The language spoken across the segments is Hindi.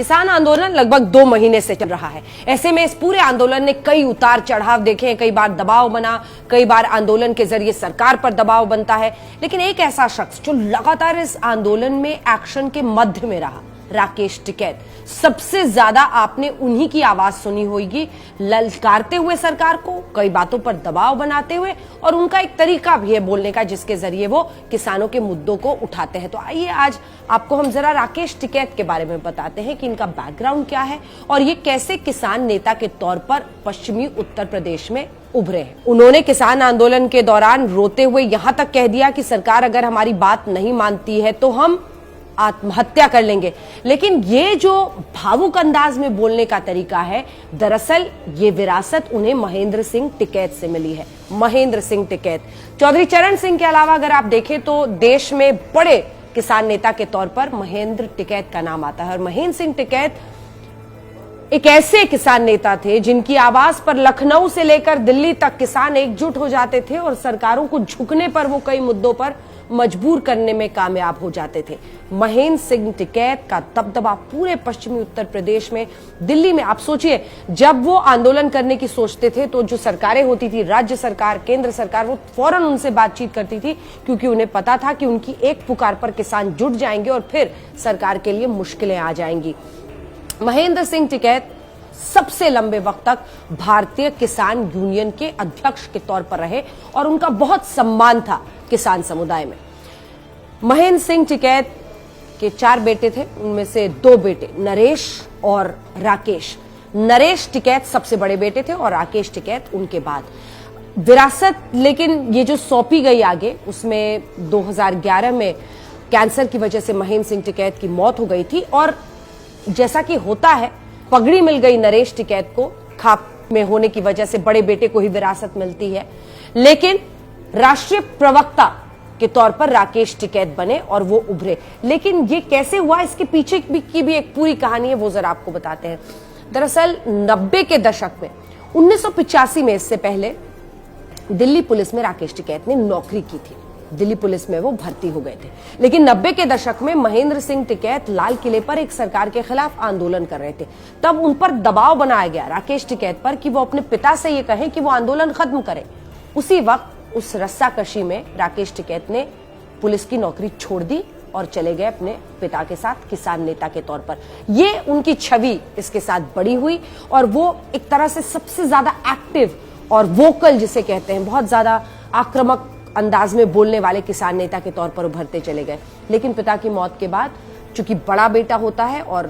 किसान आंदोलन लगभग 2 महीने से चल रहा है। ऐसे में इस पूरे आंदोलन ने कई उतार चढ़ाव देखे हैं। कई बार दबाव बना, कई बार आंदोलन के जरिए सरकार पर दबाव बनता है। लेकिन एक ऐसा शख्स जो लगातार इस आंदोलन में एक्शन के मध्य में रहा, राकेश टिकैत। सबसे ज्यादा आपने उन्हीं की आवाज सुनी होगी, ललकारते हुए सरकार को, कई बातों पर दबाव बनाते हुए, और उनका एक तरीका भी है बोलने का जिसके जरिए वो किसानों के मुद्दों को उठाते हैं। तो आइए आज आपको हम जरा राकेश टिकैत के बारे में बताते हैं कि इनका बैकग्राउंड क्या है और ये कैसे किसान नेता के तौर पर पश्चिमी उत्तर प्रदेश में उभरे हैं। उन्होंने किसान आंदोलन के दौरान रोते हुए यहां तक कह दिया कि सरकार अगर हमारी बात नहीं मानती है तो हम आत्महत्या कर लेंगे। लेकिन ये जो भावुक अंदाज में बोलने का तरीका है, दरअसल ये विरासत उन्हें महेंद्र सिंह टिकैत से मिली है। महेंद्र सिंह टिकैत, चौधरी चरण सिंह के अलावा अगर आप देखें तो देश में बड़े किसान नेता के तौर पर महेंद्र टिकैत का नाम आता है। और महेंद्र सिंह टिकैत एक ऐसे किसान नेता थे जिनकी आवाज पर लखनऊ से लेकर दिल्ली तक किसान एकजुट हो जाते थे और सरकारों को झुकने पर वो कई मुद्दों पर मजबूर करने में कामयाब हो जाते थे। महेंद्र सिंह टिकैत का दबदबा पूरे पश्चिमी उत्तर प्रदेश में, दिल्ली में, आप सोचिए जब वो आंदोलन करने की सोचते थे तो जो सरकारें होती थी, राज्य सरकार, केंद्र सरकार, वो फौरन उनसे बातचीत करती थी क्योंकि उन्हें पता था कि उनकी एक पुकार पर किसान जुट जाएंगे और फिर सरकार के लिए मुश्किलें आ जाएंगी। महेंद्र सिंह टिकैत सबसे लंबे वक्त तक भारतीय किसान यूनियन के अध्यक्ष के तौर पर रहे और उनका बहुत सम्मान था किसान समुदाय में। महेंद्र सिंह टिकैत के 4 बेटे थे, उनमें से 2 बेटे नरेश और राकेश। नरेश टिकैत सबसे बड़े बेटे थे और राकेश टिकैत उनके बाद। विरासत लेकिन ये जो सौंपी गई आगे, उसमें 2011 में कैंसर की वजह से महेंद्र सिंह टिकैत की मौत हो गई थी और जैसा कि होता है, पगड़ी मिल गई नरेश टिकैत को। खाप में होने की वजह से बड़े बेटे को ही विरासत मिलती है, लेकिन राष्ट्रीय प्रवक्ता के तौर पर राकेश टिकैत बने और वो उभरे। लेकिन ये कैसे हुआ, इसके पीछे की भी एक पूरी कहानी है, वो जरा आपको बताते हैं। दरअसल 90 के दशक में, 1985 में, इससे पहले दिल्ली पुलिस में राकेश टिकैत ने नौकरी की थी। दिल्ली पुलिस में वो भर्ती हो गए थे। लेकिन 90 के दशक में महेंद्र सिंह टिकैत लाल किले पर एक सरकार के खिलाफ आंदोलन कर रहे थे। तब उन पर दबाव बनाया गया राकेश टिकैत पर कि वो अपने पिता से ये कहें कि वो आंदोलन खत्म करें। उसी वक्त उस रस्साकशी में राकेश टिकैत ने पुलिस की नौकरी छोड़ दी और चले गए अपने पिता के साथ किसान नेता के तौर पर। ये उनकी छवि इसके साथ बड़ी हुई और वो एक तरह से सबसे ज्यादा एक्टिव और वोकल, जिसे कहते हैं, बहुत ज्यादा आक्रामक अंदाज में बोलने वाले किसान नेता के तौर पर उभरते चले गए। लेकिन पिता की मौत के बाद चूंकि बड़ा बेटा होता है और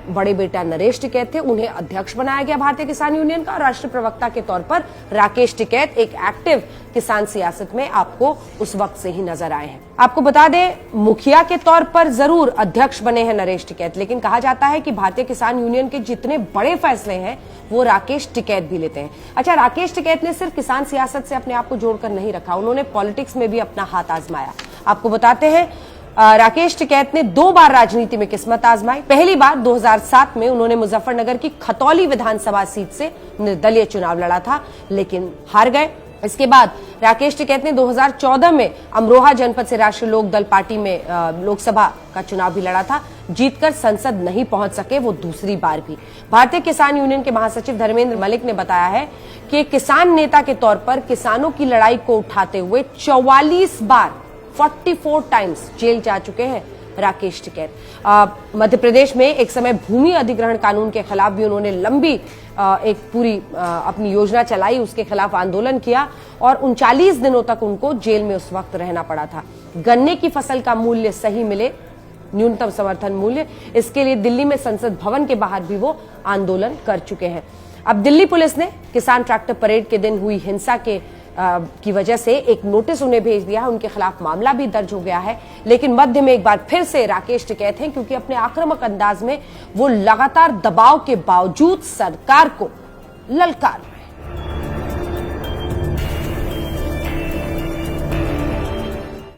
बड़े बेटा नरेश टिकैत थे, उन्हें अध्यक्ष बनाया गया भारतीय किसान यूनियन का और राष्ट्रीय प्रवक्ता के तौर पर राकेश टिकैत एक एक्टिव किसान सियासत में आपको उस वक्त से ही नजर आए हैं। आपको बता दें, मुखिया के तौर पर जरूर अध्यक्ष बने हैं नरेश टिकैत, लेकिन कहा जाता है कि भारतीय किसान यूनियन के जितने बड़े फैसले हैं वो राकेश टिकैत भी लेते हैं। अच्छा, राकेश टिकैत ने सिर्फ किसान सियासत से अपने आप को जोड़कर नहीं रखा, उन्होंने पॉलिटिक्स में भी अपना हाथ आजमाया। आपको बताते हैं, राकेश टिकैत ने 2 बार राजनीति में किस्मत आजमाई। पहली बार 2007 में उन्होंने मुजफ्फरनगर की खतौली विधानसभा सीट से निर्दलीय चुनाव लड़ा था, लेकिन हार गए। इसके बाद राकेश टिकैत ने 2014 में अमरोहा जनपद से राष्ट्रीय लोक दल पार्टी में लोकसभा का चुनाव भी लड़ा था। जीतकर संसद नहीं पहुंच सके वो दूसरी बार भी। भारतीय किसान यूनियन के महासचिव धर्मेंद्र मलिक ने बताया है कि किसान नेता के तौर पर किसानों की लड़ाई को उठाते हुए 44 बार 44 टाइम्स जेल जा चुके हैं राकेश टिकैत। मध्य प्रदेश में एक समय भूमि अधिग्रहण कानून के खिलाफ भी उन्होंने लंबी एक पूरी अपनी योजना चलाई, उसके खिलाफ आंदोलन किया और 39 दिनों तक उनको जेल में उस वक्त रहना पड़ा था। गन्ने की फसल का मूल्य सही मिले, न्यूनतम समर्थन मूल्य, इसके लिए दिल्ली में संसद भवन के बाहर भी वो आंदोलन कर चुके हैं। अब दिल्ली पुलिस ने किसान ट्रैक्टर परेड के दिन हुई हिंसा की वजह से एक नोटिस उन्हें भेज दिया है, उनके खिलाफ मामला भी दर्ज हो गया है। लेकिन मध्य में एक बार फिर से राकेश टिकैत हैं क्योंकि अपने आक्रामक अंदाज में वो लगातार दबाव के बावजूद सरकार को ललकार